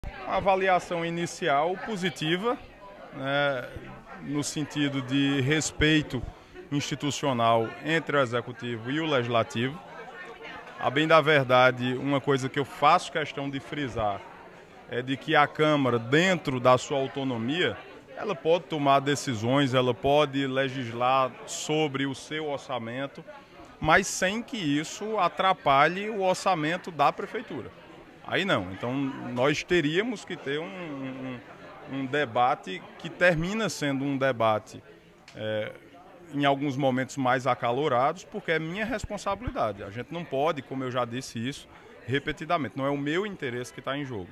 Uma avaliação inicial positiva, né, no sentido de respeito institucional entre o Executivo e o Legislativo. A bem da verdade, uma coisa que eu faço questão de frisar é de que a Câmara, dentro da sua autonomia, ela pode tomar decisões, ela pode legislar sobre o seu orçamento, mas sem que isso atrapalhe o orçamento da Prefeitura. Aí não. Então nós teríamos que ter um debate que termina sendo um debate em alguns momentos mais acalorados, porque é minha responsabilidade. A gente não pode, como eu já disse isso repetidamente, não é o meu interesse que está em jogo.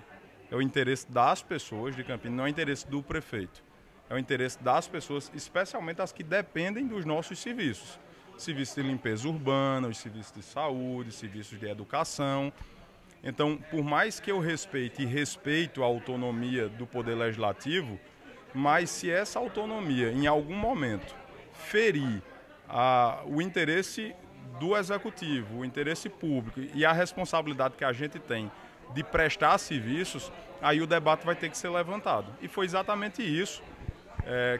É o interesse das pessoas de Campinas, não é o interesse do prefeito. É o interesse das pessoas, especialmente as que dependem dos nossos serviços. Serviços de limpeza urbana, os serviços de saúde, serviços de educação. Então, por mais que eu respeite e respeito a autonomia do Poder Legislativo, mas se essa autonomia, em algum momento, ferir o interesse do Executivo, o interesse público e a responsabilidade que a gente tem de prestar serviços, aí o debate vai ter que ser levantado. E foi exatamente isso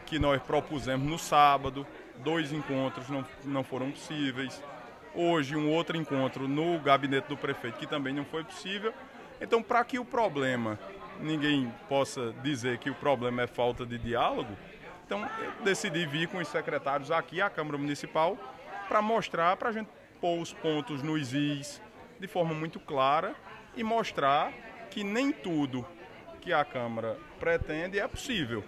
que nós propusemos no sábado. 2 encontros não foram possíveis. Hoje, um outro encontro no gabinete do prefeito, que também não foi possível. Então, para que o problema, ninguém possa dizer que o problema é falta de diálogo, então eu decidi vir com os secretários aqui à Câmara Municipal para mostrar, para a gente pôr os pontos nos is de forma muito clara e mostrar que nem tudo que a Câmara pretende é possível.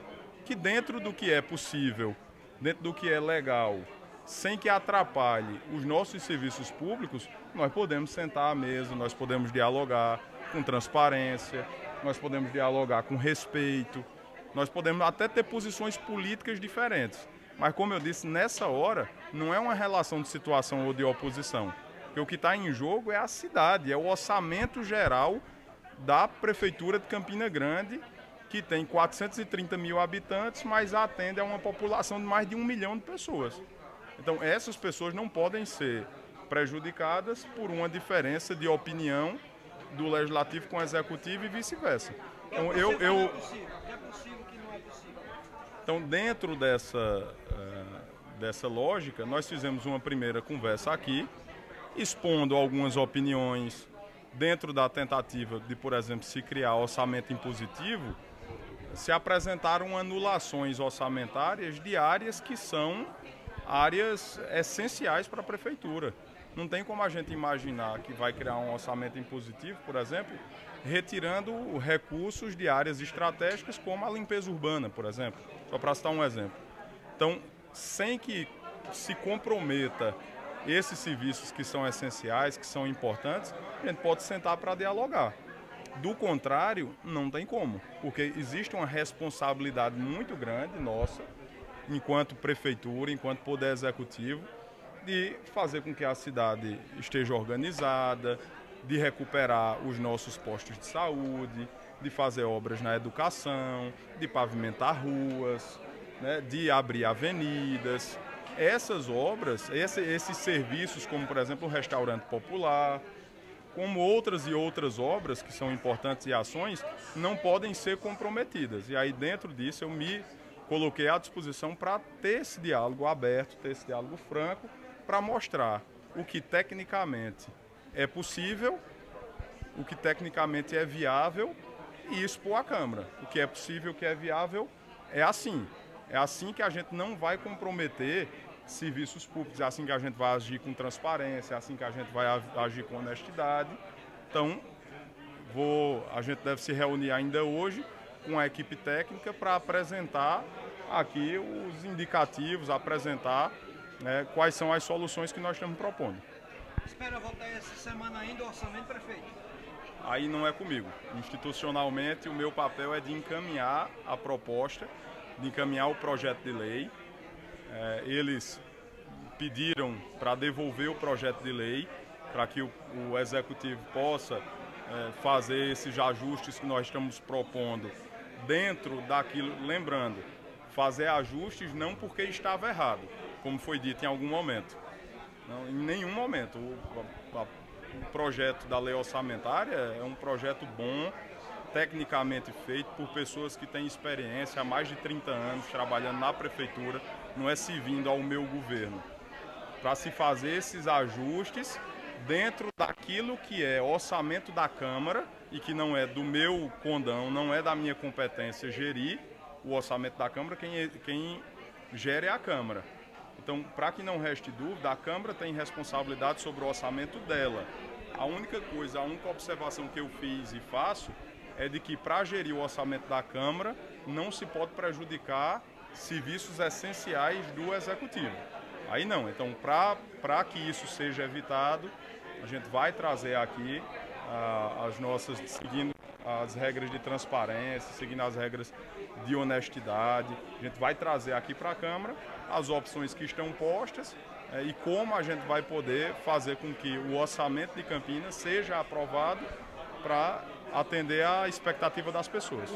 Que dentro do que é possível, dentro do que é legal, sem que atrapalhe os nossos serviços públicos, nós podemos sentar à mesa, nós podemos dialogar com transparência, nós podemos dialogar com respeito, nós podemos até ter posições políticas diferentes. Mas, como eu disse, nessa hora, não é uma relação de situação ou de oposição. Porque o que está em jogo é a cidade, é o orçamento geral da Prefeitura de Campina Grande, que tem 430 mil habitantes, mas atende a uma população de mais de 1 milhão de pessoas. Então, essas pessoas não podem ser prejudicadas por uma diferença de opinião do Legislativo com o Executivo e vice-versa. Então, Então, dentro dessa lógica, nós fizemos uma primeira conversa aqui, expondo algumas opiniões dentro da tentativa de, por exemplo, se criar orçamento impositivo. Se apresentaram anulações orçamentárias de áreas que são áreas essenciais para a Prefeitura. Não tem como a gente imaginar que vai criar um orçamento impositivo, por exemplo, retirando recursos de áreas estratégicas como a limpeza urbana, por exemplo, só para citar um exemplo. Então, sem que se comprometa esses serviços que são essenciais, que são importantes, a gente pode sentar para dialogar. Do contrário, não tem como, porque existe uma responsabilidade muito grande nossa, enquanto prefeitura, enquanto poder executivo, de fazer com que a cidade esteja organizada, de recuperar os nossos postos de saúde, de fazer obras na educação, de pavimentar ruas, né, de abrir avenidas. Essas obras, esses serviços, como por exemplo o restaurante popular, como outras e outras obras que são importantes e ações, não podem ser comprometidas. E aí dentro disso eu me coloquei à disposição para ter esse diálogo aberto, ter esse diálogo franco, para mostrar o que tecnicamente é possível, o que tecnicamente é viável e expor à Câmara. O que é possível, o que é viável, é assim. É assim que a gente não vai comprometer serviços públicos, é assim que a gente vai agir com transparência, é assim que a gente vai agir com honestidade. Então, a gente deve se reunir ainda hoje com a equipe técnica para apresentar aqui os indicativos, apresentar, né, quais são as soluções que nós estamos propondo. Espera votar essa semana ainda o orçamento, prefeito? Aí não é comigo. Institucionalmente, o meu papel é de encaminhar a proposta, de encaminhar o projeto de lei. Eles pediram para devolver o projeto de lei, para que o Executivo possa fazer esses ajustes que nós estamos propondo dentro daquilo, lembrando, fazer ajustes não porque estava errado, como foi dito em algum momento. Não, em nenhum momento. O projeto da lei orçamentária é um projeto bom, tecnicamente feito por pessoas que têm experiência há mais de 30 anos trabalhando na prefeitura, não é servindo ao meu governo. Para se fazer esses ajustes dentro daquilo que é orçamento da Câmara e que não é do meu condão, não é da minha competência gerir o orçamento da Câmara, quem gere é a Câmara. Então, para que não reste dúvida, a Câmara tem responsabilidade sobre o orçamento dela. A única observação que eu fiz e faço é de que para gerir o orçamento da Câmara não se pode prejudicar serviços essenciais do Executivo. Aí não. Então, para que isso seja evitado, a gente vai trazer aqui seguindo as regras de transparência, seguindo as regras de honestidade. A gente vai trazer aqui para a Câmara as opções que estão postas e como a gente vai poder fazer com que o orçamento de Campinas seja aprovado para atender à expectativa das pessoas.